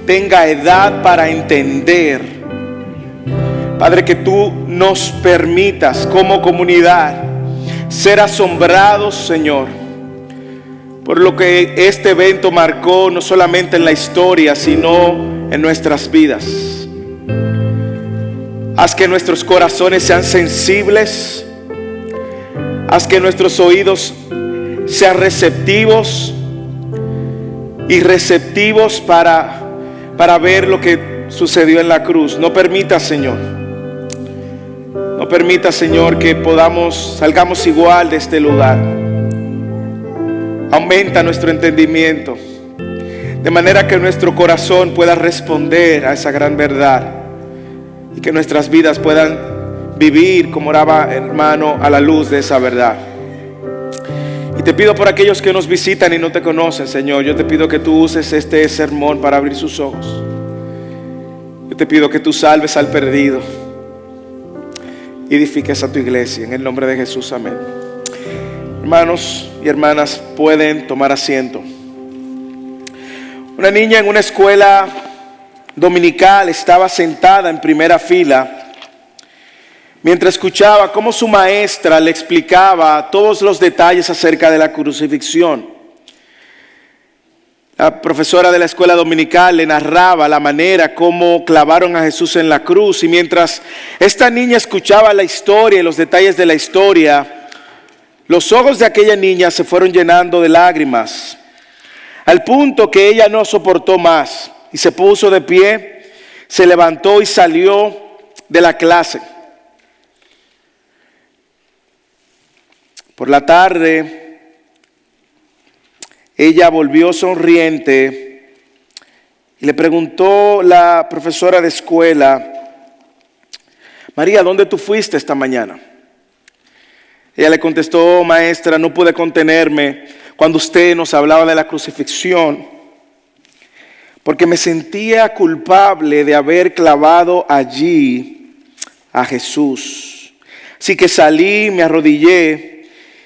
tenga edad para entender. Padre, que tú nos permitas como comunidad ser asombrados, Señor, por lo que este evento marcó, no solamente en la historia, sino en nuestras vidas. Haz que nuestros corazones sean sensibles. Haz que nuestros oídos sean receptivos y receptivos para ver lo que sucedió en la cruz. No permita, Señor, que salgamos igual de este lugar. Aumenta nuestro entendimiento, de manera que nuestro corazón pueda responder a esa gran verdad y que nuestras vidas puedan vivir, como oraba hermano, a la luz de esa verdad. Y te pido por aquellos que nos visitan y no te conocen, Señor, yo te pido que tú uses este sermón para abrir sus ojos. Yo te pido que tú salves al perdido y edifiques a tu iglesia, en el nombre de Jesús, amén. Hermanos y hermanas, pueden tomar asiento. Una niña en una escuela dominical estaba sentada en primera fila mientras escuchaba cómo su maestra le explicaba todos los detalles acerca de la crucifixión. La profesora de la escuela dominical le narraba la manera como clavaron a Jesús en la cruz, y mientras esta niña escuchaba la historia y los detalles de la historia, los ojos de aquella niña se fueron llenando de lágrimas, al punto que ella no soportó más y se puso de pie, se levantó y salió de la clase. Por la tarde, ella volvió sonriente y le preguntó la profesora de escuela: María, ¿dónde tú fuiste esta mañana? Ella le contestó: maestra, no pude contenerme cuando usted nos hablaba de la crucifixión, porque me sentía culpable de haber clavado allí a Jesús. Así que salí, me arrodillé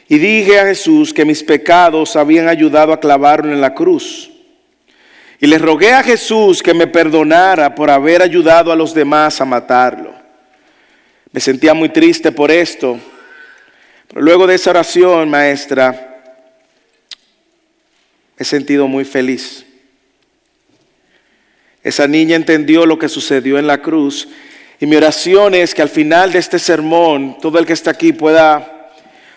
y dije a Jesús que mis pecados habían ayudado a clavarlo en la cruz. Y le rogué a Jesús que me perdonara por haber ayudado a los demás a matarlo. Me sentía muy triste por esto, pero luego de esa oración, maestra, me he sentido muy feliz. Esa niña entendió lo que sucedió en la cruz, y mi oración es que al final de este sermón, todo el que está aquí pueda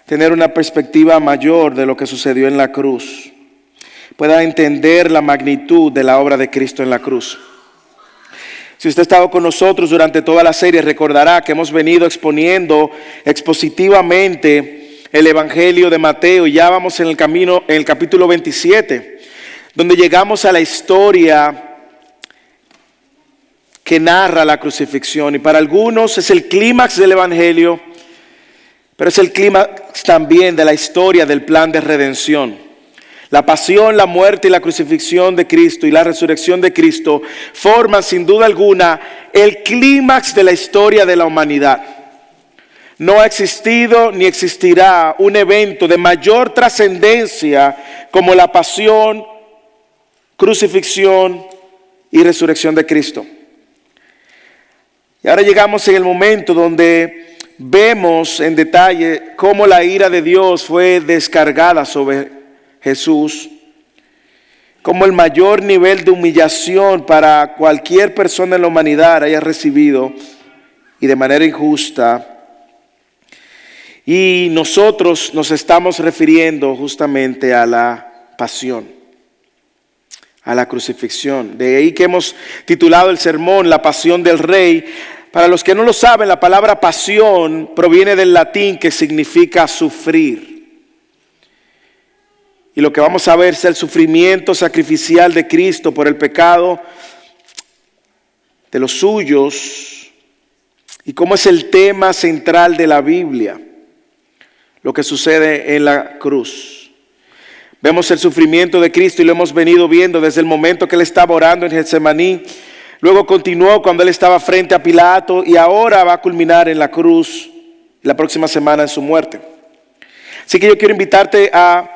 tener una perspectiva mayor de lo que sucedió en la cruz, pueda entender la magnitud de la obra de Cristo en la cruz. Si usted ha estado con nosotros durante toda la serie, recordará que hemos venido exponiendo expositivamente el Evangelio de Mateo, y ya vamos en el camino, en el capítulo 27, donde llegamos a la historia que narra la crucifixión. Y para algunos es el clímax del Evangelio, pero es el clímax también de la historia del plan de redención. La pasión, la muerte y la crucifixión de Cristo y la resurrección de Cristo forman sin duda alguna el clímax de la historia de la humanidad. No ha existido ni existirá un evento de mayor trascendencia como la pasión, crucifixión y resurrección de Cristo. Y ahora llegamos en el momento donde vemos en detalle cómo la ira de Dios fue descargada sobre Jesús, cómo el mayor nivel de humillación para cualquier persona en la humanidad haya recibido, y de manera injusta. Y nosotros nos estamos refiriendo justamente a la pasión, a la crucifixión. De ahí que hemos titulado el sermón La Pasión del Rey. Para los que no lo saben, la palabra pasión proviene del latín, que significa sufrir. Y lo que vamos a ver es el sufrimiento sacrificial de Cristo por el pecado de los suyos, y cómo es el tema central de la Biblia, lo que sucede en la cruz. Vemos el sufrimiento de Cristo, y lo hemos venido viendo desde el momento que Él estaba orando en Getsemaní. Luego continuó cuando Él estaba frente a Pilato, y ahora va a culminar en la cruz la próxima semana en su muerte. Así que yo quiero invitarte a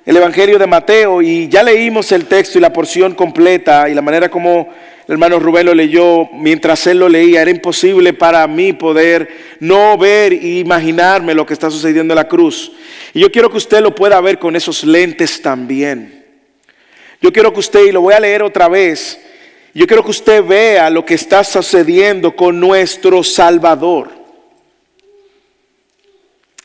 el Evangelio de Mateo y ya leímos el texto y la porción completa y la manera como el hermano Rubén lo leyó. Mientras él lo leía, era imposible para mí poder no ver e imaginarme lo que está sucediendo en la cruz. Y yo quiero que usted lo pueda ver con esos lentes también. Yo quiero que usted, y lo voy a leer otra vez, yo quiero que usted vea lo que está sucediendo con nuestro Salvador.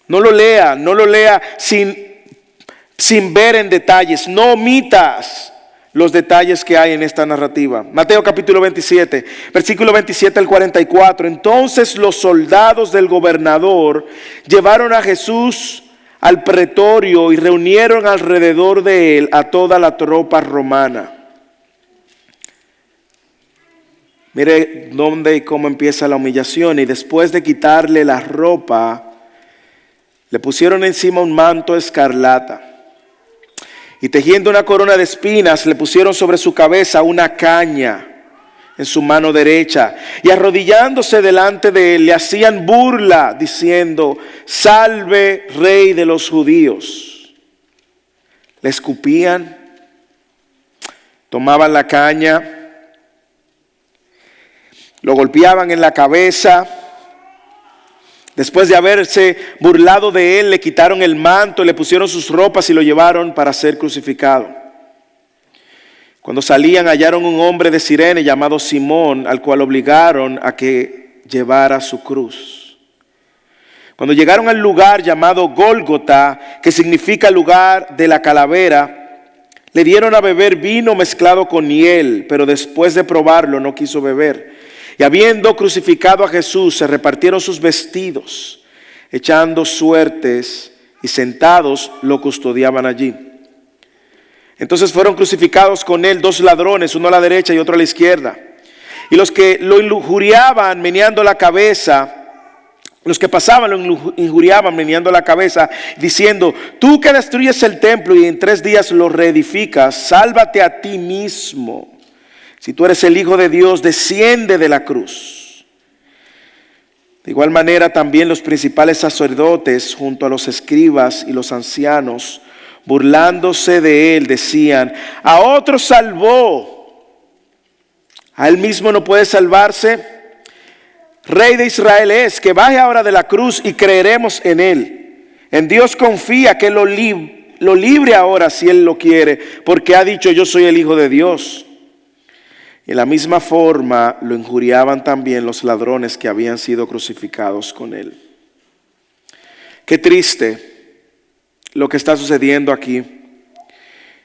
No lo lea sin ver en detalles. No omitas los detalles que hay en esta narrativa. Mateo capítulo 27, versículo 27 al 44. Entonces los soldados del gobernador llevaron a Jesús al pretorio y reunieron alrededor de él a toda la tropa romana. Mire dónde y cómo empieza la humillación. Y después de quitarle la ropa, le pusieron encima un manto escarlata. Y tejiendo una corona de espinas, le pusieron sobre su cabeza una caña en su mano derecha. Y arrodillándose delante de él, le hacían burla, diciendo: salve, rey de los judíos. Le escupían, tomaban la caña, lo golpeaban en la cabeza. Después de haberse burlado de él, le quitaron el manto, le pusieron sus ropas y lo llevaron para ser crucificado. Cuando salían, hallaron un hombre de Cirene llamado Simón, al cual obligaron a que llevara su cruz. Cuando llegaron al lugar llamado Gólgota, que significa lugar de la calavera, le dieron a beber vino mezclado con hiel, pero después de probarlo no quiso beber. Y habiendo crucificado a Jesús, se repartieron sus vestidos, echando suertes, y sentados lo custodiaban allí. Entonces fueron crucificados con él 2 ladrones, uno a la derecha y otro a la izquierda. Y los que lo injuriaban meneando la cabeza, los que pasaban lo injuriaban meneando la cabeza, diciendo: tú que destruyes el templo y en 3 días lo reedificas, sálvate a ti mismo. Si tú eres el Hijo de Dios, desciende de la cruz. De igual manera también los principales sacerdotes, junto a los escribas y los ancianos, burlándose de él, decían: a otro salvó, a él mismo no puede salvarse. Rey de Israel es, que baje ahora de la cruz y creeremos en él. En Dios confía, que lo libre ahora si él lo quiere, porque ha dicho: yo soy el Hijo de Dios. En la misma forma lo injuriaban también los ladrones que habían sido crucificados con él. Qué triste lo que está sucediendo aquí.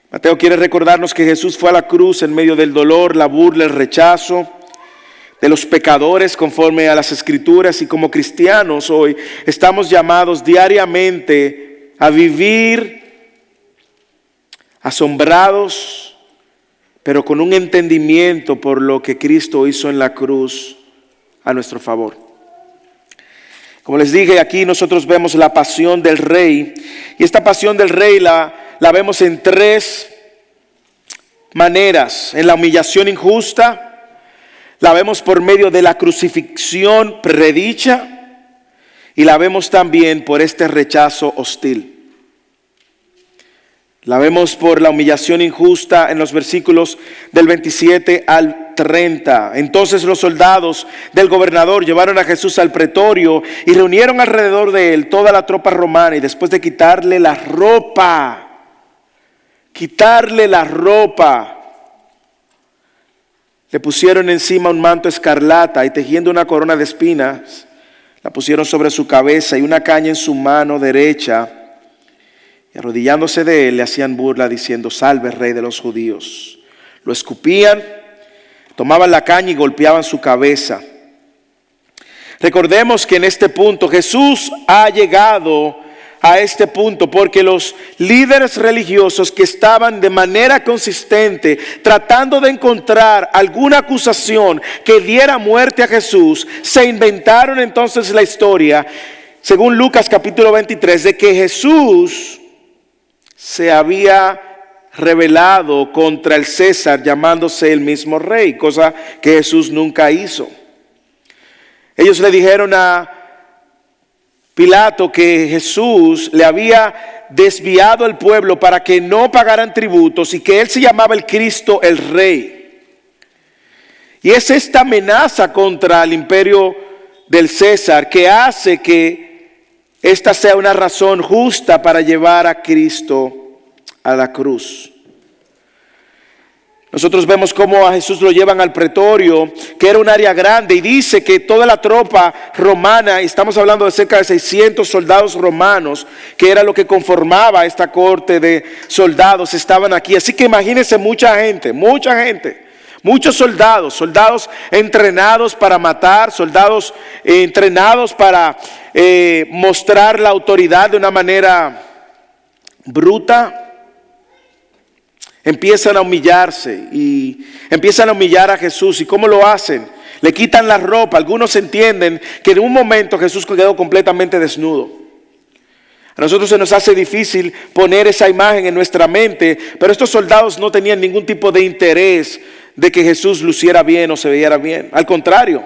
Mateo quiere recordarnos que Jesús fue a la cruz en medio del dolor, la burla, el rechazo de los pecadores conforme a las Escrituras, y como cristianos hoy estamos llamados diariamente a vivir asombrados, pero con un entendimiento por lo que Cristo hizo en la cruz a nuestro favor. Como les dije, aquí nosotros vemos la pasión del Rey, y esta pasión del Rey la vemos en 3 maneras: en la humillación injusta, la vemos por medio de la crucifixión predicha, y la vemos también por este rechazo hostil. La vemos por la humillación injusta en los versículos del 27 al 30. Entonces los soldados del gobernador llevaron a Jesús al pretorio y reunieron alrededor de él toda la tropa romana, y después de quitarle la ropa, le pusieron encima un manto escarlata, y tejiendo una corona de espinas, la pusieron sobre su cabeza y una caña en su mano derecha. Y arrodillándose de él, le hacían burla, diciendo: salve, rey de los judíos. Lo escupían, tomaban la caña y golpeaban su cabeza. Recordemos que en este punto Jesús ha llegado a este punto porque los líderes religiosos que estaban de manera consistente tratando de encontrar alguna acusación que diera muerte a Jesús, se inventaron entonces la historia, según Lucas capítulo 23, de que Jesús se había rebelado contra el César, llamándose el mismo rey, cosa que Jesús nunca hizo. Ellos le dijeron a Pilato que Jesús le había desviado al pueblo para que no pagaran tributos y que él se llamaba el Cristo, el Rey. Y es esta amenaza contra el imperio del César que hace que esta sea una razón justa para llevar a Cristo a la cruz. Nosotros vemos cómo a Jesús lo llevan al pretorio, que era un área grande, y dice que toda la tropa romana, estamos hablando de cerca de 600 soldados romanos, que era lo que conformaba esta corte de soldados, estaban aquí. Así que imagínense mucha gente, muchos soldados entrenados para matar, soldados entrenados para mostrar la autoridad de una manera bruta. Empiezan a humillarse y empiezan a humillar a Jesús. ¿Y cómo lo hacen? Le quitan la ropa. Algunos entienden que en un momento Jesús quedó completamente desnudo. A nosotros se nos hace difícil poner esa imagen en nuestra mente, pero estos soldados no tenían ningún tipo de interés de que Jesús luciera bien o se viera bien. Al contrario,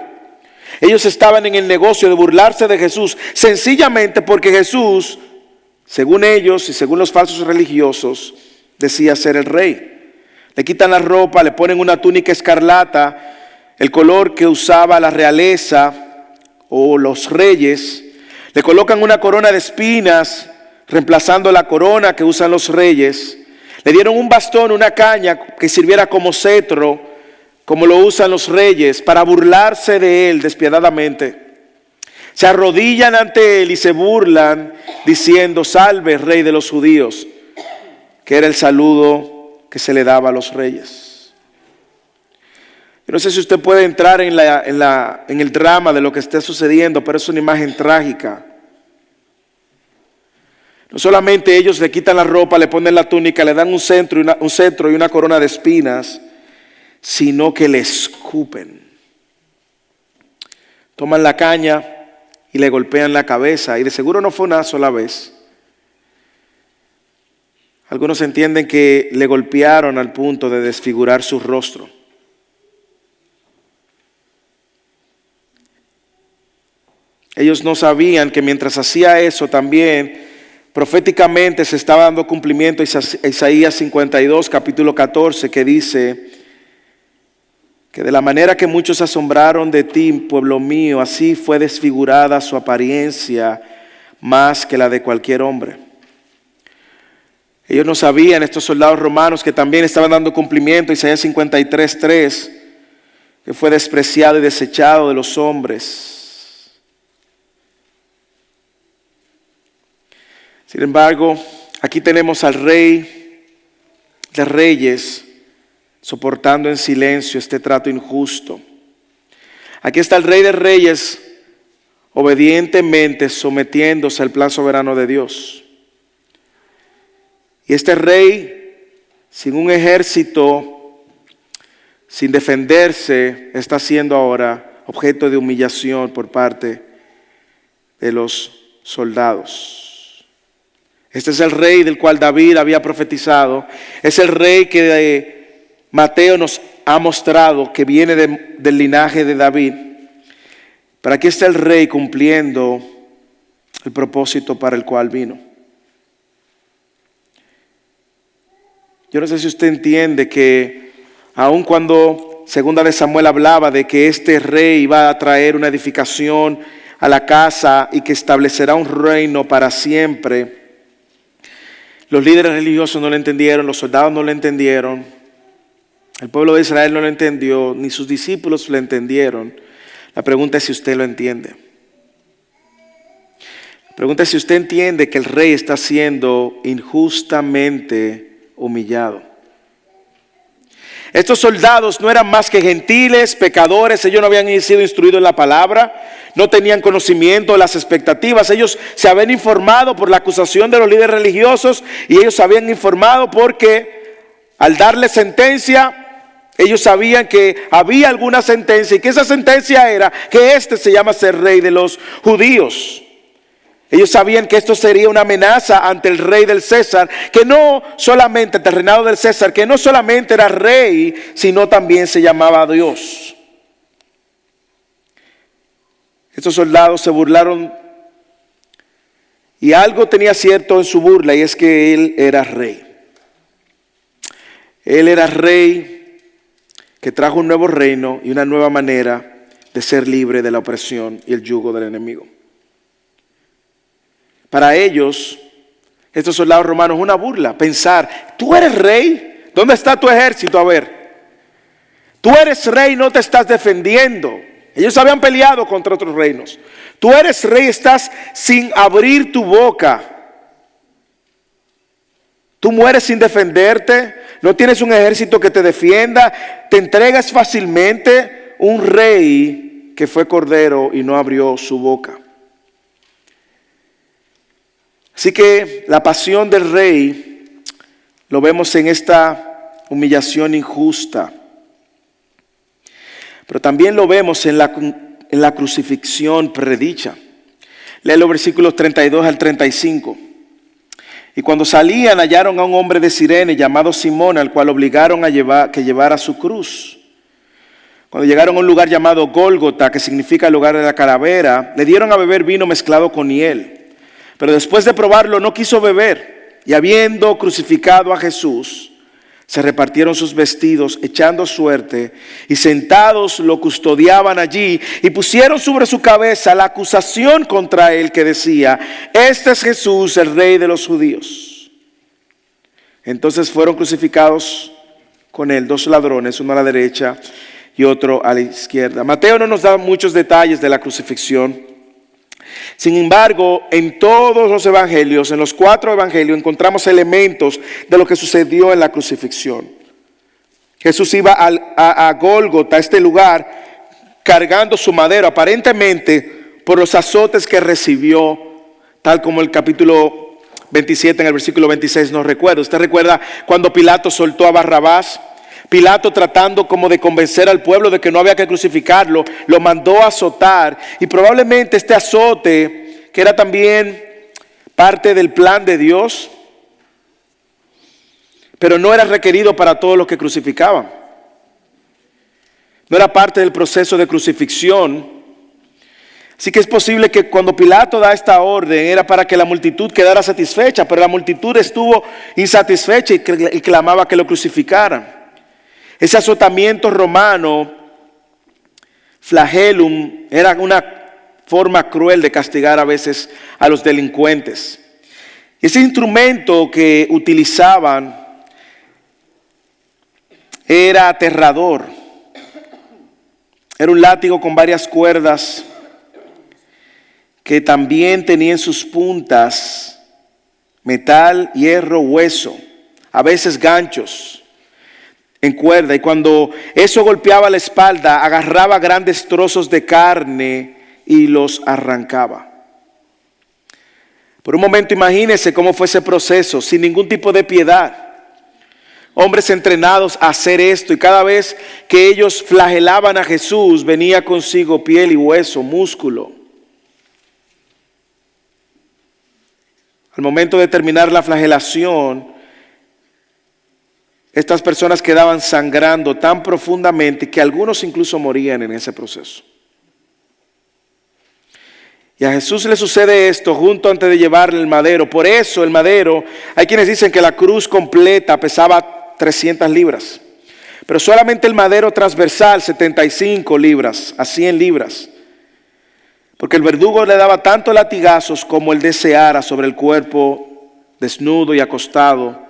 ellos estaban en el negocio de burlarse de Jesús, sencillamente porque Jesús, según ellos y según los falsos religiosos, decía ser el rey. Le quitan la ropa, le ponen una túnica escarlata, el color que usaba la realeza o los reyes. Le colocan una corona de espinas, reemplazando la corona que usan los reyes. Le dieron un bastón, una caña que sirviera como cetro, como lo usan los reyes, para burlarse de él despiadadamente. Se arrodillan ante él y se burlan, diciendo: salve, rey de los judíos, que era el saludo que se le daba a los reyes. Yo no sé si usted puede entrar en el drama de lo que está sucediendo, pero es una imagen trágica. No solamente ellos le quitan la ropa, le ponen la túnica, le dan un cetro y una corona de espinas, sino que le escupen. Toman la caña y le golpean la cabeza, y de seguro no fue una sola vez. Algunos entienden que le golpearon al punto de desfigurar su rostro. Ellos no sabían que mientras hacía eso también proféticamente se estaba dando cumplimiento a Isaías 52, capítulo 14, que dice que de la manera que muchos asombraron de ti, pueblo mío, así fue desfigurada su apariencia más que la de cualquier hombre. Ellos no sabían, estos soldados romanos, que también estaban dando cumplimiento a Isaías 53:3, que fue despreciado y desechado de los hombres. Sin embargo, aquí tenemos al Rey de Reyes soportando en silencio este trato injusto. Aquí está el Rey de Reyes obedientemente sometiéndose al plan soberano de Dios. Y este rey, sin un ejército, sin defenderse, está siendo ahora objeto de humillación por parte de los soldados. Este es el rey del cual David había profetizado. Es el rey que Mateo nos ha mostrado que viene del linaje de David. Pero aquí está el rey cumpliendo el propósito para el cual vino. Yo no sé si usted entiende que aun cuando Segunda de Samuel hablaba de que este rey iba a traer una edificación a la casa y que establecerá un reino para siempre, los líderes religiosos no lo entendieron, los soldados no lo entendieron, el pueblo de Israel no lo entendió, ni sus discípulos lo entendieron. La pregunta es si usted lo entiende. La pregunta es si usted entiende que el rey está siendo injustamente humillado. Estos soldados no eran más que gentiles, pecadores. Ellos no habían sido instruidos en la palabra, no tenían conocimiento de las expectativas. Ellos se habían informado por la acusación de los líderes religiosos, y ellos se habían informado porque al darle sentencia, ellos sabían que había alguna sentencia y que esa sentencia era que este se llama ser rey de los judíos. Ellos sabían que esto sería una amenaza ante el rey del César, que no solamente, ante el reinado del César, que no solamente era rey, sino también se llamaba Dios. Estos soldados se burlaron Y algo tenía cierto en su burla, y es que él era rey. Él era rey que trajo un nuevo reino y una nueva manera de ser libre de la opresión y el yugo del enemigo. Para ellos, estos soldados romanos, una burla, pensar, tú eres rey, ¿dónde está tu ejército? A ver, tú eres rey, no te estás defendiendo. Ellos habían peleado contra otros reinos. Tú eres rey, estás sin abrir tu boca. Tú mueres sin defenderte, no tienes un ejército que te defienda, te entregas fácilmente. Un rey que fue cordero y no abrió su boca. Así que la pasión del rey lo vemos en esta humillación injusta. Pero también lo vemos en la crucifixión predicha. Lee los versículos 32 al 35. Y cuando salían hallaron a un hombre de Cirene llamado Simón, al cual obligaron que llevara su cruz. Cuando llegaron a un lugar llamado Gólgota, que significa el lugar de la calavera, le dieron a beber vino mezclado con hiel. Pero después de probarlo no quiso beber. Y habiendo crucificado a Jesús, se repartieron sus vestidos, echando suerte, y sentados lo custodiaban allí, y pusieron sobre su cabeza la acusación contra él que decía, este es Jesús, el rey de los judíos. Entonces fueron crucificados con él 2 ladrones, uno a la derecha y otro a la izquierda. Mateo no nos da muchos detalles de la crucifixión. Sin embargo, en todos los evangelios, en los 4 evangelios, encontramos elementos de lo que sucedió en la crucifixión. Jesús iba a Gólgota, a este lugar, cargando su madero, aparentemente por los azotes que recibió, tal como el capítulo 27 en el versículo 26 nos recuerda. Usted recuerda cuando Pilato soltó a Barrabás. Pilato, tratando como de convencer al pueblo de que no había que crucificarlo, lo mandó a azotar, y probablemente este azote, que era también parte del plan de Dios, pero no era requerido para todos los que crucificaban. No era parte del proceso de crucifixión. Así que es posible que cuando Pilato da esta orden era para que la multitud quedara satisfecha, pero la multitud estuvo insatisfecha y clamaba que lo crucificaran. Ese azotamiento romano, flagellum, era una forma cruel de castigar a veces a los delincuentes. Ese instrumento que utilizaban era aterrador. Era un látigo con varias cuerdas que también tenía en sus puntas metal, hierro, hueso, a veces ganchos en cuerda, y cuando eso golpeaba la espalda, agarraba grandes trozos de carne y los arrancaba. Por un momento imagínese cómo fue ese proceso, sin ningún tipo de piedad. Hombres entrenados a hacer esto, y cada vez que ellos flagelaban a Jesús, venía consigo piel y hueso, músculo. Al momento de terminar la flagelación, estas personas quedaban sangrando tan profundamente que algunos incluso morían en ese proceso. Y a Jesús le sucede esto justo antes de llevarle el madero. Por eso el madero, hay quienes dicen que la cruz completa pesaba 300 libras. Pero solamente el madero transversal 75 libras, a 100 libras. Porque el verdugo le daba tantos latigazos como él deseara sobre el cuerpo desnudo y acostado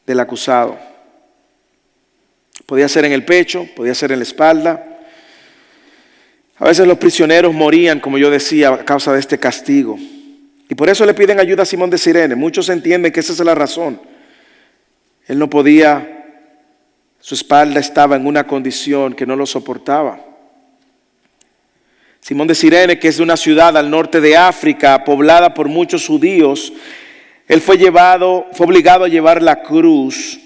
del acusado. Podía ser en el pecho, podía ser en la espalda. A veces los prisioneros morían, como yo decía, a causa de este castigo. Y por eso le piden ayuda a Simón de Cirene. Muchos entienden que esa es la razón. Él no podía, su espalda estaba en una condición que no lo soportaba. Simón de Cirene, que es de una ciudad al norte de África, poblada por muchos judíos, él fue obligado a llevar la cruz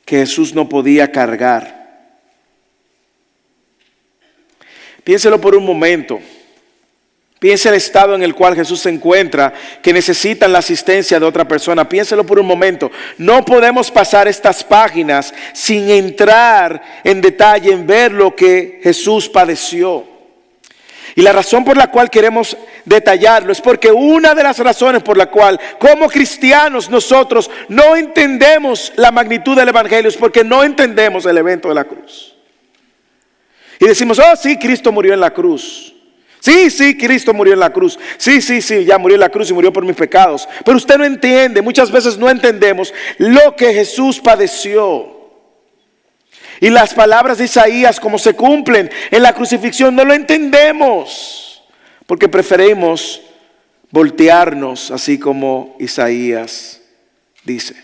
que Jesús no podía cargar. Piénselo por un momento. Piense el estado en el cual Jesús se encuentra, que necesitan la asistencia de otra persona. Piénselo por un momento. No podemos pasar estas páginas sin entrar en detalle en ver lo que Jesús padeció. Y la razón por la cual queremos detallarlo es porque una de las razones por la cual como cristianos nosotros no entendemos la magnitud del evangelio es porque no entendemos el evento de la cruz. Y decimos, oh sí, Cristo murió en la cruz. Sí, Cristo murió en la cruz. Sí, ya murió en la cruz y murió por mis pecados. Pero usted no entiende, muchas veces no entendemos lo que Jesús padeció. Y las palabras de Isaías como se cumplen en la crucifixión no lo entendemos. Porque preferimos voltearnos así como Isaías dice.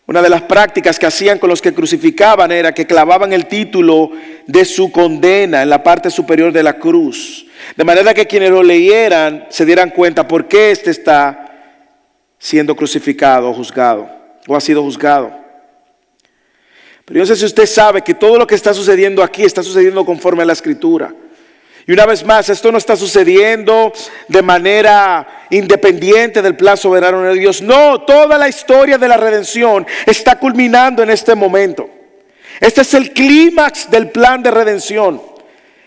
Una de las prácticas que hacían con los que crucificaban era que clavaban el título de su condena en la parte superior de la cruz. De manera que quienes lo leyeran se dieran cuenta por qué éste está siendo crucificado o juzgado, o ha sido juzgado. Pero yo no sé si usted sabe que todo lo que está sucediendo aquí está sucediendo conforme a la Escritura. Y una vez más, esto no está sucediendo de manera independiente del plan soberano de Dios. No, toda la historia de la redención está culminando en este momento. Este es el clímax del plan de redención.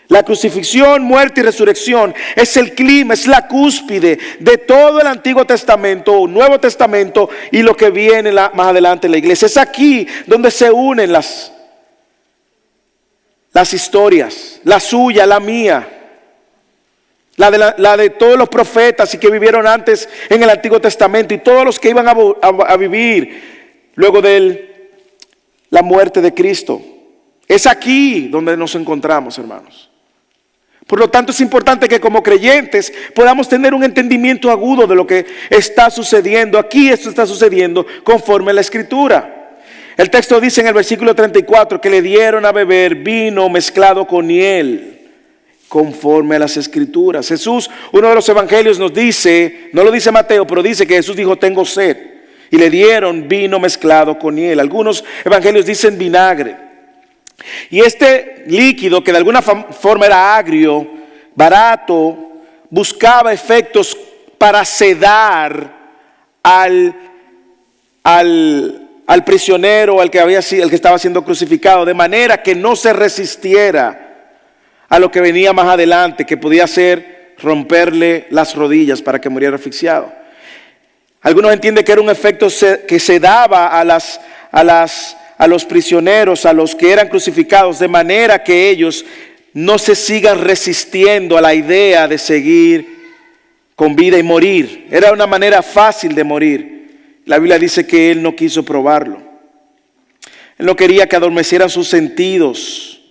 La crucifixión, muerte y resurrección es el clímax, es la cúspide de todo el Antiguo Testamento, Nuevo Testamento y lo que viene más adelante en la iglesia. Es aquí donde se unen las historias, la suya, la mía, la de todos los profetas y que vivieron antes en el Antiguo Testamento y todos los que iban a vivir luego de la muerte de Cristo. Es aquí donde nos encontramos, hermanos. Por lo tanto, es importante que como creyentes podamos tener un entendimiento agudo de lo que está sucediendo. Aquí esto está sucediendo conforme a la Escritura. El texto dice en el versículo 34 que le dieron a beber vino mezclado con hiel, conforme a las Escrituras. Jesús, uno de los evangelios nos dice, no lo dice Mateo, pero dice que Jesús dijo, tengo sed. Y le dieron vino mezclado con hiel. Algunos evangelios dicen vinagre. Y este líquido, que de alguna forma era agrio, barato, buscaba efectos para sedar al prisionero, el que estaba siendo crucificado, de manera que no se resistiera a lo que venía más adelante, que podía ser romperle las rodillas para que muriera asfixiado. Algunos entienden que era un efecto que se daba a los prisioneros, a los que eran crucificados, de manera que ellos no se sigan resistiendo a la idea de seguir con vida y morir. Era una manera fácil de morir. La Biblia dice que él no quiso probarlo. Él no quería que adormecieran sus sentidos.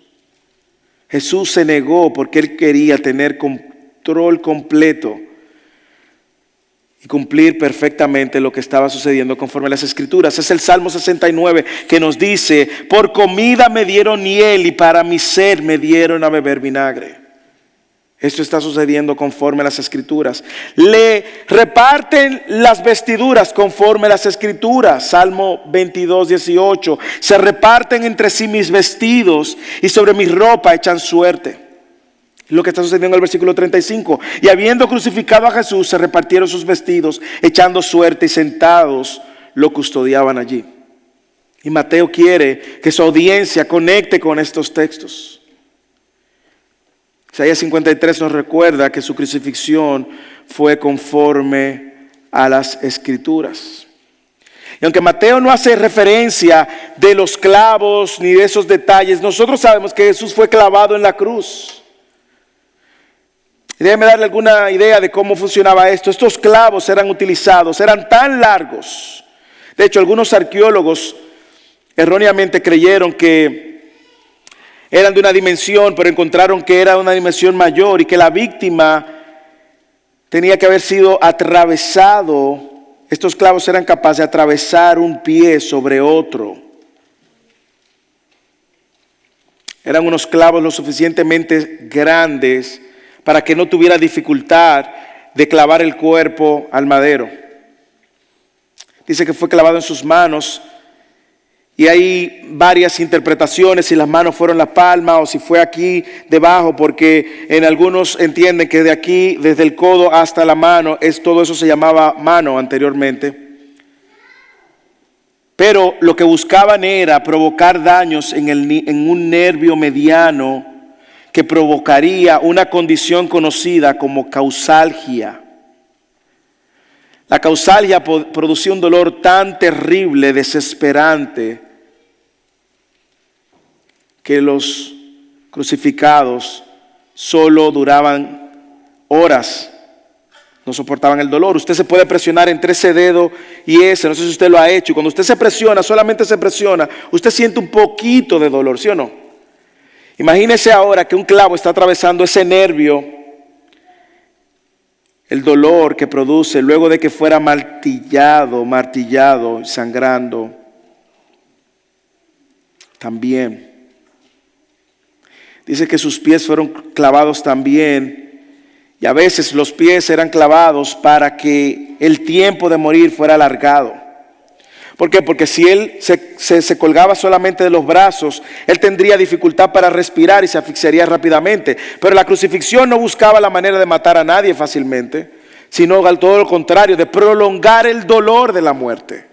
Jesús se negó porque él quería tener control completo y cumplir perfectamente lo que estaba sucediendo conforme a las Escrituras. Es el Salmo 69 que nos dice, por comida me dieron hiel y para mi sed me dieron a beber vinagre. Esto está sucediendo conforme a las Escrituras. Le reparten las vestiduras conforme a las Escrituras. Salmo 22, 18. Se reparten entre sí mis vestidos y sobre mi ropa echan suerte. Lo que está sucediendo en el versículo 35. Y habiendo crucificado a Jesús, se repartieron sus vestidos, echando suerte y sentados lo custodiaban allí. Y Mateo quiere que su audiencia conecte con estos textos. Isaías 53 nos recuerda que su crucifixión fue conforme a las Escrituras. Y aunque Mateo no hace referencia de los clavos ni de esos detalles, nosotros sabemos que Jesús fue clavado en la cruz. Déjeme darle alguna idea de cómo funcionaba esto. Estos clavos eran utilizados, eran tan largos. De hecho, algunos arqueólogos erróneamente creyeron que eran de una dimensión, pero encontraron que era de una dimensión mayor y que la víctima tenía que haber sido atravesado. Estos clavos eran capaces de atravesar un pie sobre otro. Eran unos clavos lo suficientemente grandes para que no tuviera dificultad de clavar el cuerpo al madero. Dice que fue clavado en sus manos y hay varias interpretaciones, si las manos fueron la palma o si fue aquí debajo, porque en algunos entienden que de aquí, desde el codo hasta la mano, todo eso se llamaba mano anteriormente. Pero lo que buscaban era provocar daños en un nervio mediano que provocaría una condición conocida como causalgia. La causalgia producía un dolor tan terrible, desesperante, que los crucificados solo duraban horas, no soportaban el dolor. Usted se puede presionar entre ese dedo y ese, no sé si usted lo ha hecho, y cuando usted se presiona, solamente se presiona, usted siente un poquito de dolor, ¿sí o no? Imagínese ahora que un clavo está atravesando ese nervio, el dolor que produce luego de que fuera martillado, sangrando, también. Dice que sus pies fueron clavados también, y a veces los pies eran clavados para que el tiempo de morir fuera alargado. ¿Por qué? Porque si él se colgaba solamente de los brazos, él tendría dificultad para respirar y se asfixiaría rápidamente. Pero la crucifixión no buscaba la manera de matar a nadie fácilmente, sino al todo lo contrario, de prolongar el dolor de la muerte.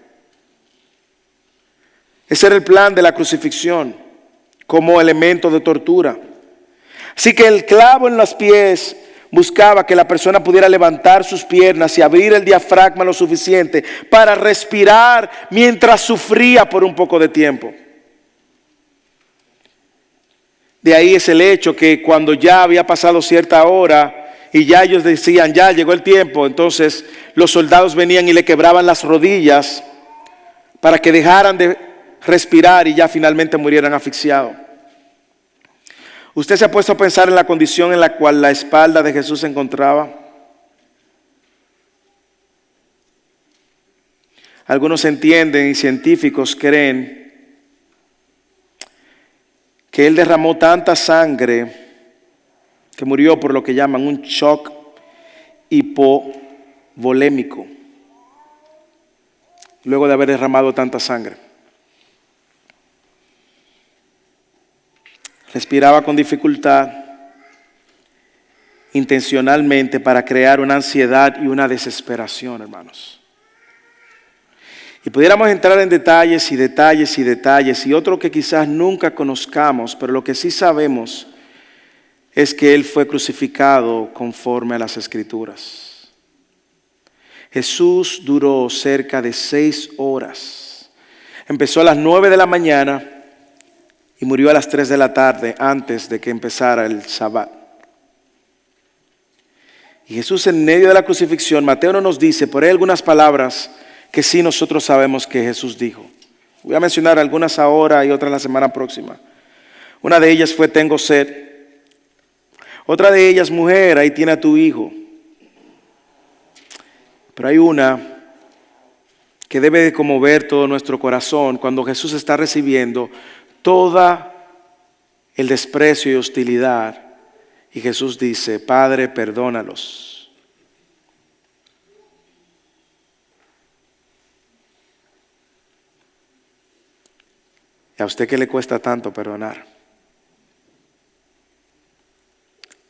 Ese era el plan de la crucifixión como elemento de tortura. Así que el clavo en los pies buscaba que la persona pudiera levantar sus piernas y abrir el diafragma lo suficiente para respirar mientras sufría por un poco de tiempo. De ahí es el hecho que cuando ya había pasado cierta hora y ya ellos decían, ya llegó el tiempo, entonces los soldados venían y le quebraban las rodillas para que dejaran de respirar y ya finalmente murieran asfixiados. ¿Usted se ha puesto a pensar en la condición en la cual la espalda de Jesús se encontraba? Algunos entienden y científicos creen que él derramó tanta sangre que murió por lo que llaman un shock hipovolémico, luego de haber derramado tanta sangre. Respiraba con dificultad, intencionalmente, para crear una ansiedad y una desesperación, hermanos. Y pudiéramos entrar en detalles y detalles y detalles, y otro que quizás nunca conozcamos, pero lo que sí sabemos es que Él fue crucificado conforme a las Escrituras. Jesús duró cerca de 6 horas. Empezó a las 9 de la mañana y murió a las 3 de la tarde antes de que empezara el Sabbat. Y Jesús, en medio de la crucifixión, Mateo no nos dice, pero hay algunas palabras que sí nosotros sabemos que Jesús dijo. Voy a mencionar algunas ahora y otras la semana próxima. Una de ellas fue: tengo sed. Otra de ellas: mujer, ahí tiene a tu hijo. Pero hay una que debe de conmover todo nuestro corazón cuando Jesús está recibiendo toda el desprecio y hostilidad, y Jesús dice: Padre, perdónalos. ¿Y a usted qué le cuesta tanto perdonar?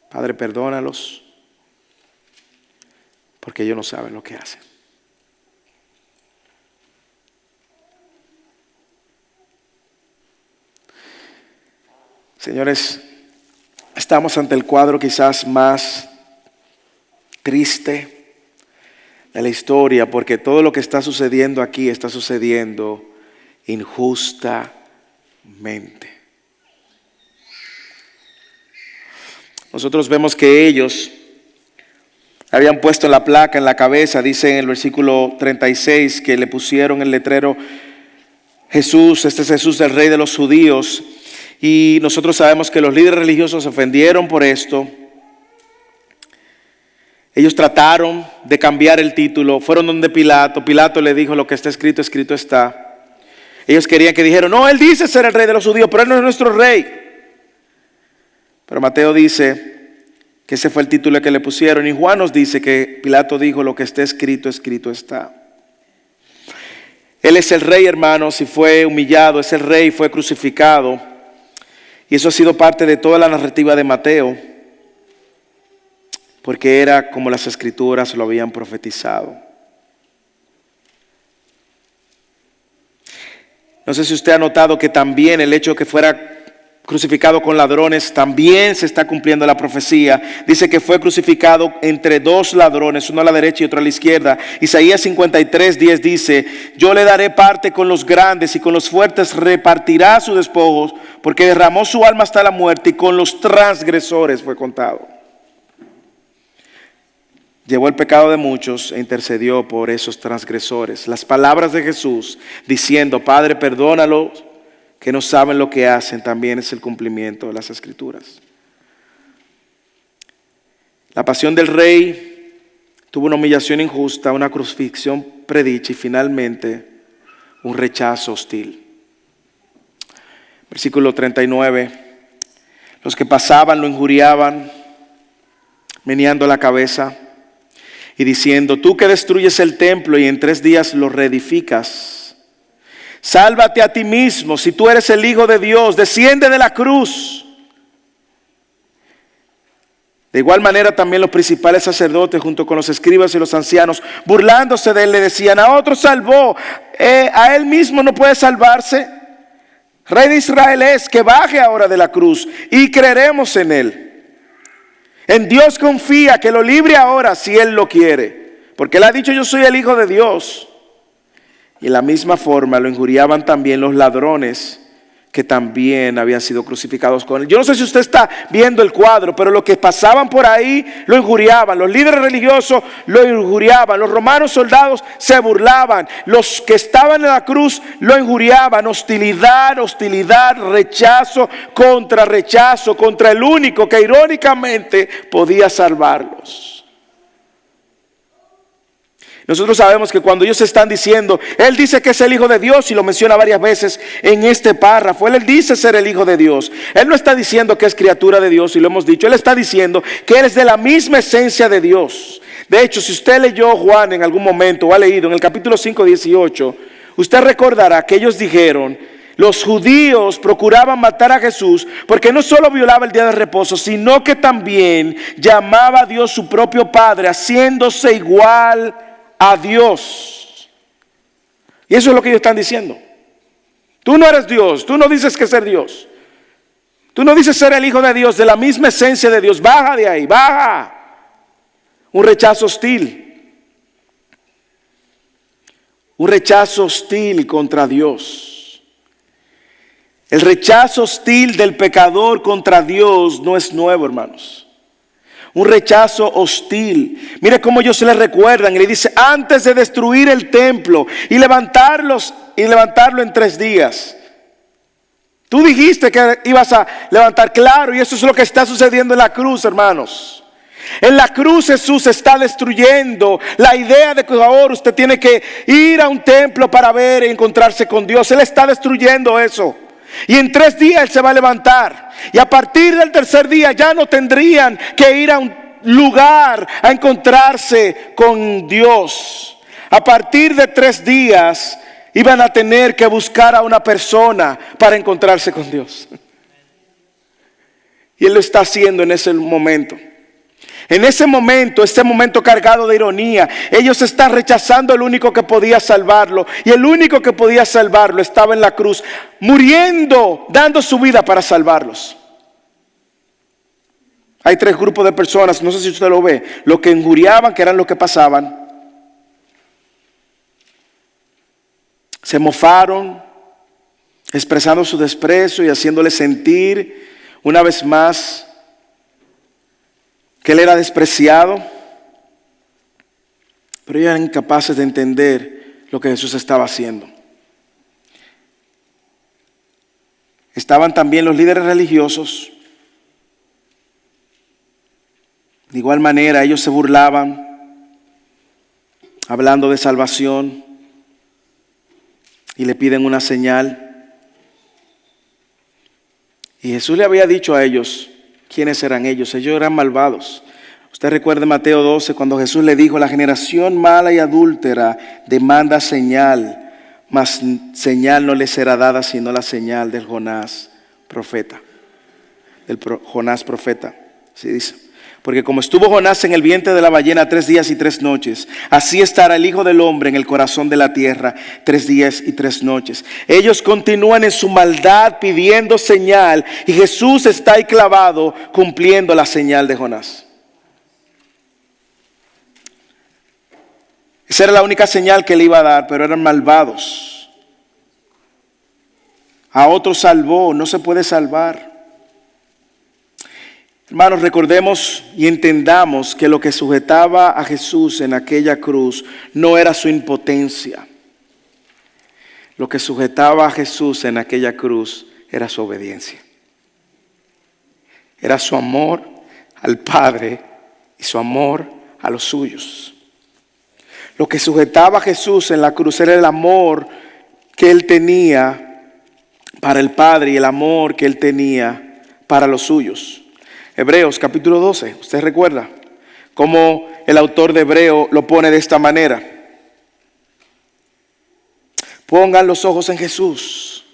Padre, perdónalos, porque ellos no saben lo que hacen. Señores, estamos ante el cuadro quizás más triste de la historia, porque todo lo que está sucediendo aquí está sucediendo injustamente. Nosotros vemos que ellos habían puesto la placa en la cabeza, dice en el versículo 36, que le pusieron el letrero: Jesús, este es Jesús, el Rey de los Judíos. Y nosotros sabemos que los líderes religiosos se ofendieron por esto. Ellos trataron de cambiar el título, fueron donde Pilato. Pilato le dijo: lo que está escrito, escrito está. Ellos querían que dijeran: no, él dice ser el Rey de los Judíos, pero él no es nuestro rey. Pero Mateo dice que ese fue el título que le pusieron. Y Juan nos dice que Pilato dijo: lo que está escrito, escrito está. Él es el rey, hermanos, y fue humillado. Es el rey, fue crucificado. Y eso ha sido parte de toda la narrativa de Mateo, porque era como las Escrituras lo habían profetizado. No sé si usted ha notado que también el hecho de que fuera crucificado con ladrones, también se está cumpliendo la profecía. Dice que fue crucificado entre dos ladrones, uno a la derecha y otro a la izquierda. Isaías 53:10 dice: yo le daré parte con los grandes y con los fuertes repartirá sus despojos, porque derramó su alma hasta la muerte y con los transgresores fue contado. Llevó el pecado de muchos e intercedió por esos transgresores. Las palabras de Jesús diciendo: Padre, perdónalos, que no saben lo que hacen, también es el cumplimiento de las Escrituras. La pasión del Rey tuvo una humillación injusta, una crucifixión predicha y finalmente un rechazo hostil. Versículo 39. Los que pasaban lo injuriaban, meneando la cabeza y diciendo: tú que destruyes el templo y en 3 días lo reedificas, sálvate a ti mismo, si tú eres el Hijo de Dios, desciende de la cruz. De igual manera también los principales sacerdotes junto con los escribas y los ancianos, burlándose de él, le decían: a otro salvó, a él mismo no puede salvarse. Rey de Israel es, que baje ahora de la cruz y creeremos en él. En Dios confía, que lo libre ahora si él lo quiere, porque él ha dicho: yo soy el Hijo de Dios. Y de la misma forma lo injuriaban también los ladrones que también habían sido crucificados con él. Yo no sé si usted está viendo el cuadro, pero los que pasaban por ahí lo injuriaban, los líderes religiosos lo injuriaban, los romanos soldados se burlaban, los que estaban en la cruz lo injuriaban. Hostilidad, hostilidad, rechazo contra el único que irónicamente podía salvarlos. Nosotros sabemos que cuando ellos están diciendo, él dice que es el Hijo de Dios, y lo menciona varias veces en este párrafo, él dice ser el Hijo de Dios. Él no está diciendo que es criatura de Dios, y lo hemos dicho, él está diciendo que él es de la misma esencia de Dios. De hecho, si usted leyó Juan en algún momento o ha leído en el capítulo 5:18, usted recordará que ellos dijeron: los judíos procuraban matar a Jesús porque no solo violaba el día de reposo, sino que también llamaba a Dios su propio Padre, haciéndose igual a Dios. Y eso es lo que ellos están diciendo. Tú no eres Dios, tú no dices que ser Dios, tú no dices ser el Hijo de Dios, de la misma esencia de Dios. Baja de ahí, baja. Un rechazo hostil, un rechazo hostil contra Dios. El rechazo hostil del pecador contra Dios no es nuevo, hermanos. Un rechazo hostil. Mire cómo ellos se les recuerdan y le dice: antes de destruir el templo y levantarlo en 3 días. Tú dijiste que ibas a levantar, claro, y eso es lo que está sucediendo en la cruz, hermanos. En la cruz Jesús está destruyendo la idea de que ahora usted tiene que ir a un templo para ver y encontrarse con Dios. Él está destruyendo eso. Y en 3 días Él se va a levantar. Y a partir del 3er día ya no tendrían que ir a un lugar a encontrarse con Dios. A partir de 3 días iban a tener que buscar a una persona para encontrarse con Dios. Y Él lo está haciendo en ese momento. En ese momento, este momento cargado de ironía, ellos están rechazando el único que podía salvarlo. Y el único que podía salvarlo estaba en la cruz, muriendo, dando su vida para salvarlos. Hay 3 grupos de personas, no sé si usted lo ve: los que injuriaban, que eran los que pasaban, se mofaron, expresando su desprecio y haciéndole sentir una vez más que él era despreciado, pero ellos eran incapaces de entender lo que Jesús estaba haciendo. Estaban también los líderes religiosos. De igual manera, ellos se burlaban, hablando de salvación, y le piden una señal. Y Jesús le había dicho a ellos quiénes eran ellos. Ellos eran malvados. Usted recuerda Mateo 12, cuando Jesús le dijo: la generación mala y adúltera demanda señal, mas señal no le será dada sino la señal del Jonás profeta. Jonás profeta, así dice. Porque como estuvo Jonás en el vientre de la ballena 3 días y 3 noches, así estará el Hijo del Hombre en el corazón de la tierra 3 días y 3 noches. Ellos continúan en su maldad pidiendo señal, y Jesús está ahí clavado cumpliendo la señal de Jonás. Esa era la única señal que le iba a dar, pero eran malvados. A otros salvó, no se puede salvar. Hermanos, recordemos y entendamos que lo que sujetaba a Jesús en aquella cruz no era su impotencia. Lo que sujetaba a Jesús en aquella cruz era su obediencia. Era su amor al Padre y su amor a los suyos. Lo que sujetaba a Jesús en la cruz era el amor que Él tenía para el Padre y el amor que Él tenía para los suyos. Hebreos capítulo 12, usted recuerda cómo el autor de Hebreo lo pone de esta manera. Pongan los ojos en Jesús.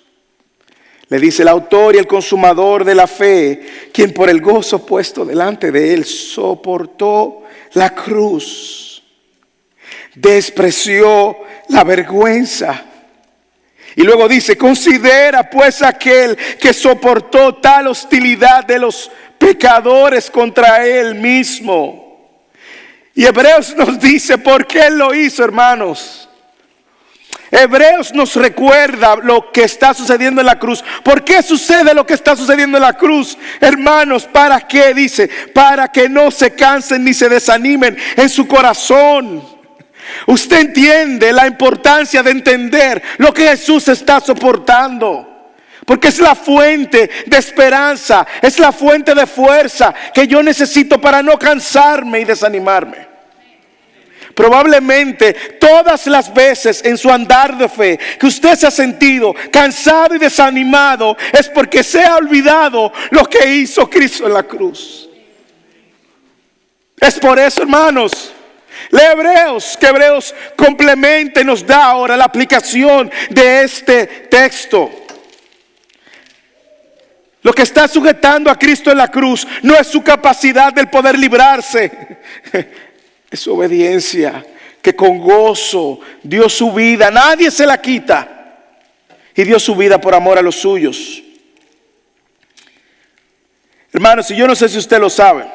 Le dice el autor y el consumador de la fe, quien por el gozo puesto delante de él soportó la cruz, despreció la vergüenza. Y luego dice, considera pues aquel que soportó tal hostilidad de los pecadores contra él mismo. Y Hebreos nos dice por qué él lo hizo, hermanos. Hebreos nos recuerda lo que está sucediendo en la cruz. ¿Por qué sucede lo que está sucediendo en la cruz? Hermanos, ¿para qué? Dice, para que no se cansen ni se desanimen en su corazón. Usted entiende la importancia de entender lo que Jesús está soportando. Porque es la fuente de esperanza, es la fuente de fuerza que yo necesito para no cansarme y desanimarme. Probablemente todas las veces en su andar de fe que usted se ha sentido cansado y desanimado es porque se ha olvidado lo que hizo Cristo en la cruz. Es por eso, hermanos, lee Hebreos, que Hebreos complementa y nos da ahora la aplicación de este texto. Lo que está sujetando a Cristo en la cruz no es su capacidad del poder librarse, es su obediencia, que con gozo dio su vida. Nadie se la quita, y dio su vida por amor a los suyos. Hermanos, y yo no sé si usted lo sabe,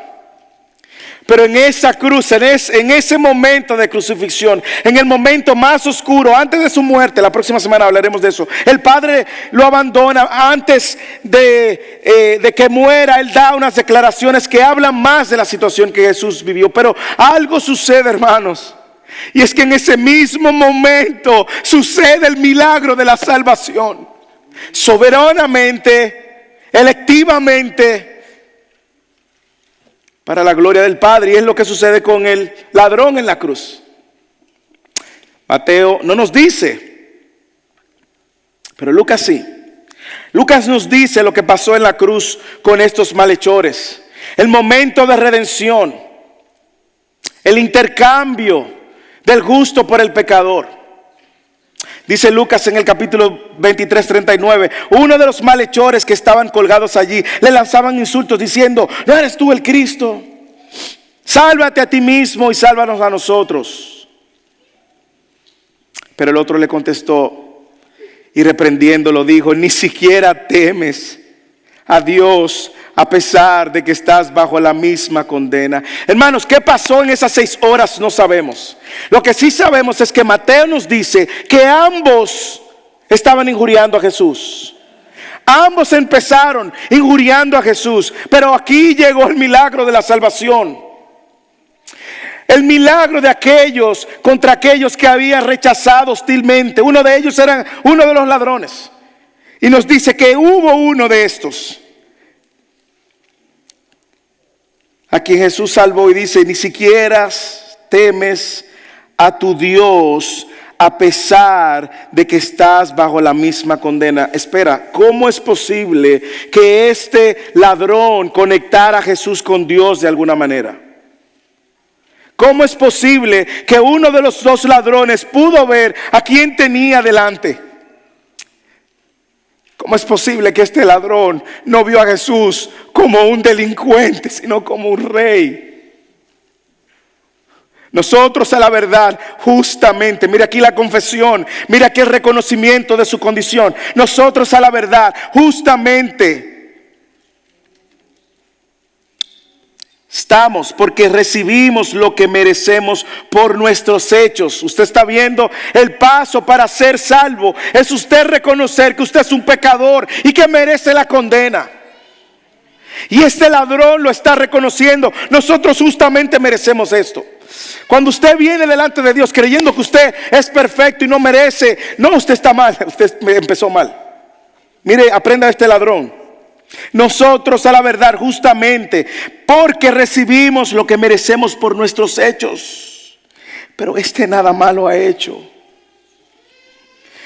pero en esa cruz, en ese momento de crucifixión, en el momento más oscuro, antes de su muerte, la próxima semana hablaremos de eso, el Padre lo abandona. Antes de que muera, Él da unas declaraciones que hablan más de la situación que Jesús vivió. Pero algo sucede, hermanos, y es que en ese mismo momento sucede el milagro de la salvación. Soberanamente, electivamente, para la gloria del Padre. Y es lo que sucede con el ladrón en la cruz. Mateo no nos dice, pero Lucas sí. Lucas nos dice lo que pasó en la cruz con estos malhechores. El momento de redención, el intercambio del justo por el pecador. Dice Lucas en el capítulo 23, 39, uno de los malhechores que estaban colgados allí le lanzaban insultos diciendo, ¿no eres tú el Cristo? Sálvate a ti mismo y sálvanos a nosotros. Pero el otro le contestó y reprendiéndolo dijo, ni siquiera temes a Dios a pesar de que estás bajo la misma condena. Hermanos, ¿qué pasó en esas 6 horas? No sabemos. Lo que sí sabemos es que Mateo nos dice que ambos estaban injuriando a Jesús. Ambos empezaron injuriando a Jesús. Pero aquí llegó el milagro de la salvación. El milagro de aquellos contra aquellos que habían rechazado hostilmente. Uno de ellos era uno de los ladrones. Y nos dice que hubo uno de estos a quien Jesús salvó, y dice, ni siquiera temes a tu Dios a pesar de que estás bajo la misma condena. Espera, ¿cómo es posible que este ladrón conectara a Jesús con Dios de alguna manera? ¿Cómo es posible que uno de los 2 ladrones pudo ver a quien tenía delante? ¿Cómo es posible que este ladrón no vio a Jesús como un delincuente, sino como un rey? Nosotros a la verdad, justamente, mira aquí la confesión, mira aquí el reconocimiento de su condición. Nosotros a la verdad, justamente, estamos porque recibimos lo que merecemos por nuestros hechos. Usted está viendo el paso para ser salvo. Es usted reconocer que usted es un pecador y que merece la condena. Y este ladrón lo está reconociendo. Nosotros justamente merecemos esto. Cuando usted viene delante de Dios creyendo que usted es perfecto y no merece, no, usted está mal, usted empezó mal. Mire, aprenda de este ladrón. Nosotros a la verdad justamente porque recibimos lo que merecemos por nuestros hechos. Pero este nada malo ha hecho.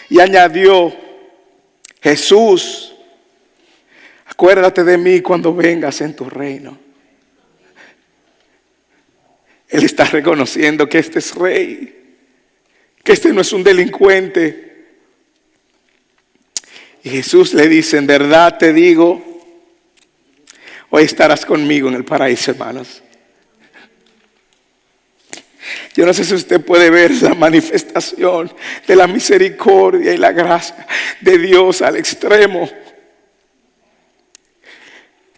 Y añadió, Jesús, acuérdate de mí cuando vengas en tu reino. Él está reconociendo que este es rey, que este no es un delincuente. Y Jesús le dice, en verdad te digo, hoy estarás conmigo en el paraíso, hermanos. Yo no sé si usted puede ver la manifestación de la misericordia y la gracia de Dios al extremo.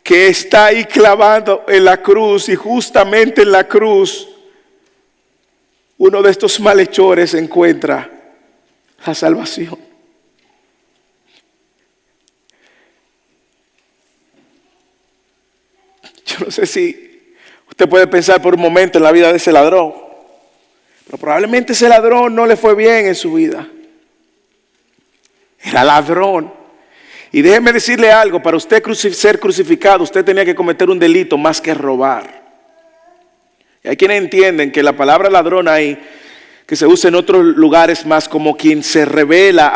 Que está ahí clavado en la cruz, y justamente en la cruz uno de estos malhechores encuentra la salvación. Yo no sé si usted puede pensar por un momento en la vida de ese ladrón, pero probablemente ese ladrón no le fue bien en su vida. Era ladrón. Y déjeme decirle algo, para usted ser crucificado, usted tenía que cometer un delito más que robar. Y hay quienes entienden que la palabra ladrón ahí, que se usa en otros lugares más como quien se revela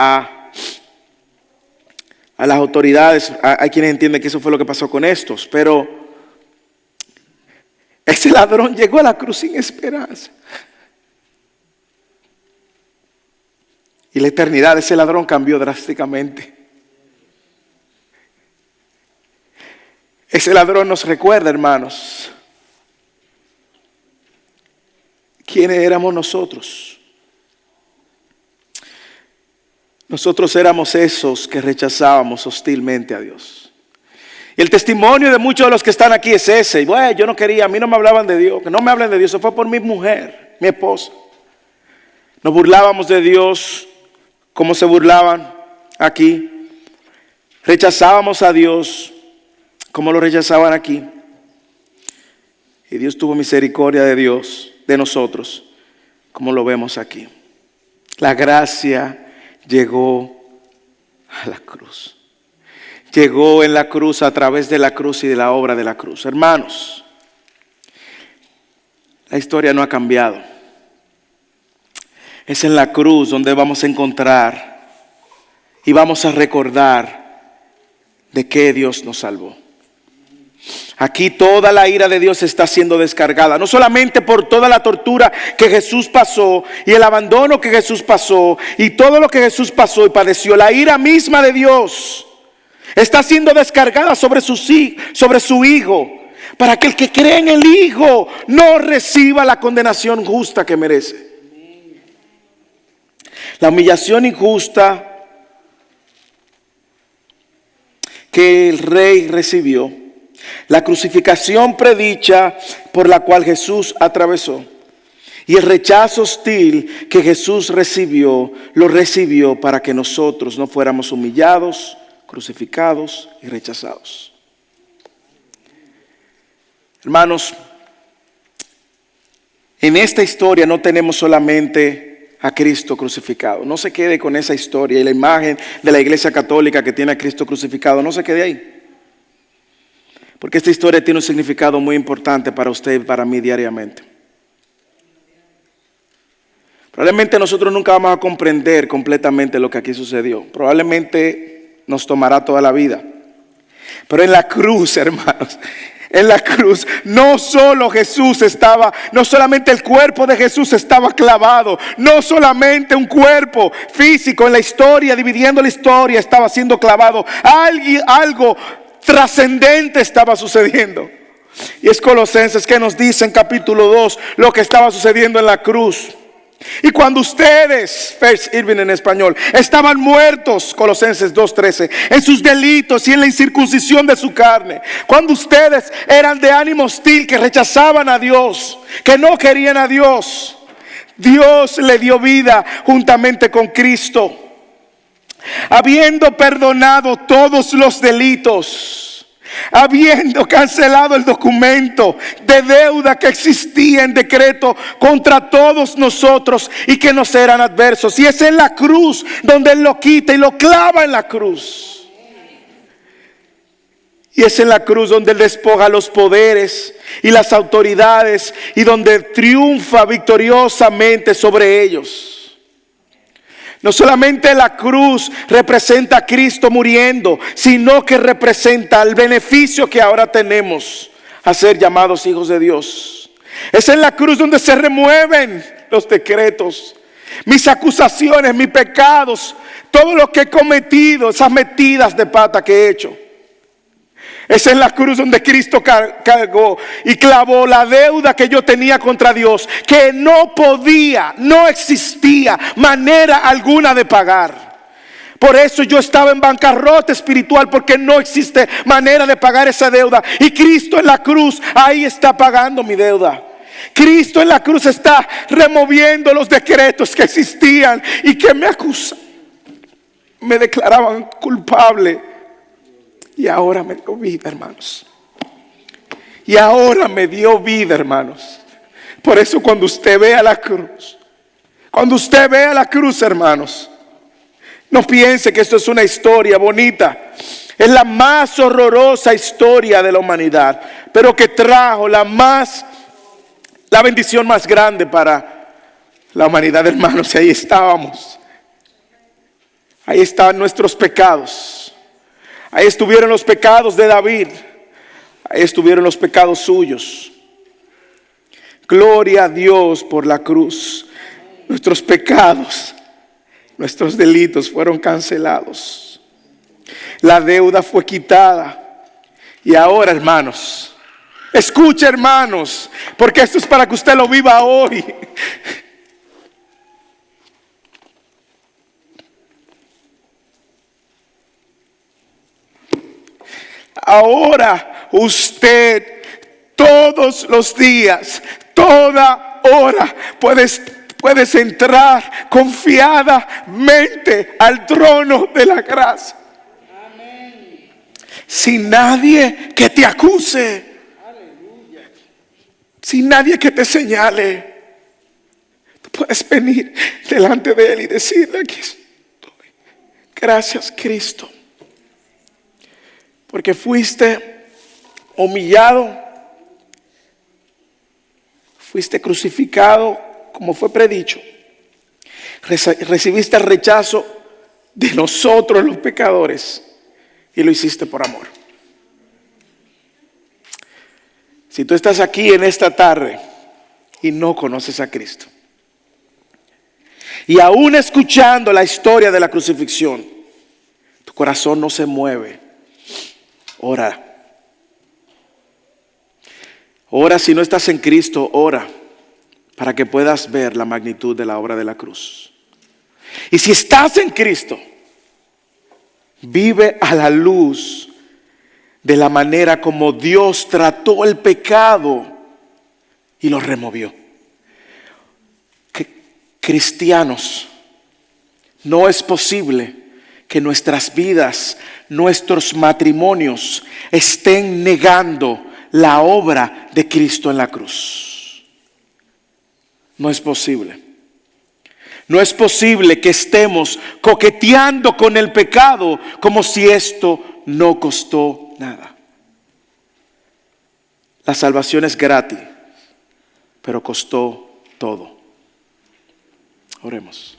a las autoridades. Hay quienes entienden que eso fue lo que pasó con estos, pero ese ladrón llegó a la cruz sin esperanza. Y la eternidad de ese ladrón cambió drásticamente. Ese ladrón nos recuerda, hermanos, quiénes éramos nosotros. Nosotros éramos esos que rechazábamos hostilmente a Dios. Y el testimonio de muchos de los que están aquí es ese. Y bueno, yo no quería, a mí no me hablaban de Dios, que no me hablen de Dios, eso fue por mi mujer, mi esposa. Nos burlábamos de Dios como se burlaban aquí. Rechazábamos a Dios como lo rechazaban aquí. Y Dios tuvo misericordia de nosotros, como lo vemos aquí. La gracia llegó a la cruz. Llegó en la cruz, a través de la cruz y de la obra de la cruz. Hermanos, la historia no ha cambiado. Es en la cruz donde vamos a encontrar y vamos a recordar de qué Dios nos salvó. Aquí toda la ira de Dios está siendo descargada, no solamente por toda la tortura que Jesús pasó y el abandono que Jesús pasó y todo lo que Jesús pasó y padeció. La ira misma de Dios está siendo descargada sobre su Hijo, para que el que cree en el Hijo no reciba la condenación justa que merece. La humillación injusta que el Rey recibió, la crucificación predicha por la cual Jesús atravesó, y el rechazo hostil que Jesús recibió, lo recibió para que nosotros no fuéramos humillados, crucificados y rechazados. Hermanos, en esta historia no tenemos solamente a Cristo crucificado. No se quede con esa historia y la imagen de la Iglesia Católica que tiene a Cristo crucificado. No se quede ahí. Porque esta historia tiene un significado muy importante para usted y para mí diariamente. Probablemente nosotros nunca vamos a comprender completamente lo que aquí sucedió. Probablemente nos tomará toda la vida. Pero en la cruz, hermanos, en la cruz, no solamente el cuerpo de Jesús estaba clavado, no solamente un cuerpo físico en la historia, dividiendo la historia, estaba siendo clavado. Algo trascendente estaba sucediendo. Y es Colosenses que nos dice en capítulo 2 lo que estaba sucediendo en la cruz. Y cuando ustedes, First Irving en español, estaban muertos, Colosenses 2:13, en sus delitos y en la incircuncisión de su carne, cuando ustedes eran de ánimo hostil, que rechazaban a Dios, que no querían a Dios, Dios le dio vida juntamente con Cristo, habiendo perdonado todos los delitos, habiendo cancelado el documento de deuda que existía en decreto contra todos nosotros y que nos eran adversos. Y es en la cruz donde Él lo quita y lo clava en la cruz. Y es en la cruz donde Él despoja los poderes y las autoridades y donde triunfa victoriosamente sobre ellos. No solamente la cruz representa a Cristo muriendo, sino que representa el beneficio que ahora tenemos a ser llamados hijos de Dios. Es en la cruz donde se remueven los decretos, mis acusaciones, mis pecados, todo lo que he cometido, esas metidas de pata que he hecho. Es en la cruz donde Cristo cargó y clavó la deuda que yo tenía contra Dios, que no existía manera alguna de pagar. Por eso yo estaba en bancarrota espiritual, porque no existe manera de pagar esa deuda. Y Cristo en la cruz ahí está pagando mi deuda. Cristo en la cruz está removiendo los decretos que existían y que me acusan, me declaraban culpable. Y ahora me dio vida, hermanos. Y ahora me dio vida, hermanos. Por eso cuando usted vea la cruz, hermanos, no piense que esto es una historia bonita. Es la más horrorosa historia de la humanidad, pero que trajo la bendición más grande para la humanidad, hermanos. Y ahí estábamos. Ahí estaban nuestros pecados. Ahí estuvieron los pecados de David. Ahí estuvieron los pecados suyos. Gloria a Dios por la cruz. Nuestros pecados, nuestros delitos fueron cancelados. La deuda fue quitada. Y ahora, hermanos, escuche, hermanos, porque esto es para que usted lo viva hoy. Ahora usted todos los días, toda hora, puedes entrar confiadamente al trono de la gracia. Amén. Sin nadie que te acuse. Aleluya. Sin nadie que te señale. Tú puedes venir delante de Él y decirle: aquí estoy. Gracias, Cristo. Porque fuiste humillado, fuiste crucificado como fue predicho, recibiste el rechazo de nosotros los pecadores y lo hiciste por amor. Si tú estás aquí en esta tarde y no conoces a Cristo, y aún escuchando la historia de la crucifixión, tu corazón no se mueve, ora. Ora. Si no estás en Cristo, ora para que puedas ver la magnitud de la obra de la cruz. Y si estás en Cristo, vive a la luz de la manera como Dios trató el pecado y lo removió. Cristianos, no es posible que nuestras vidas, nuestros matrimonios estén negando la obra de Cristo en la cruz. No es posible. No es posible que estemos coqueteando con el pecado como si esto no costó nada. La salvación es gratis, pero costó todo. Oremos.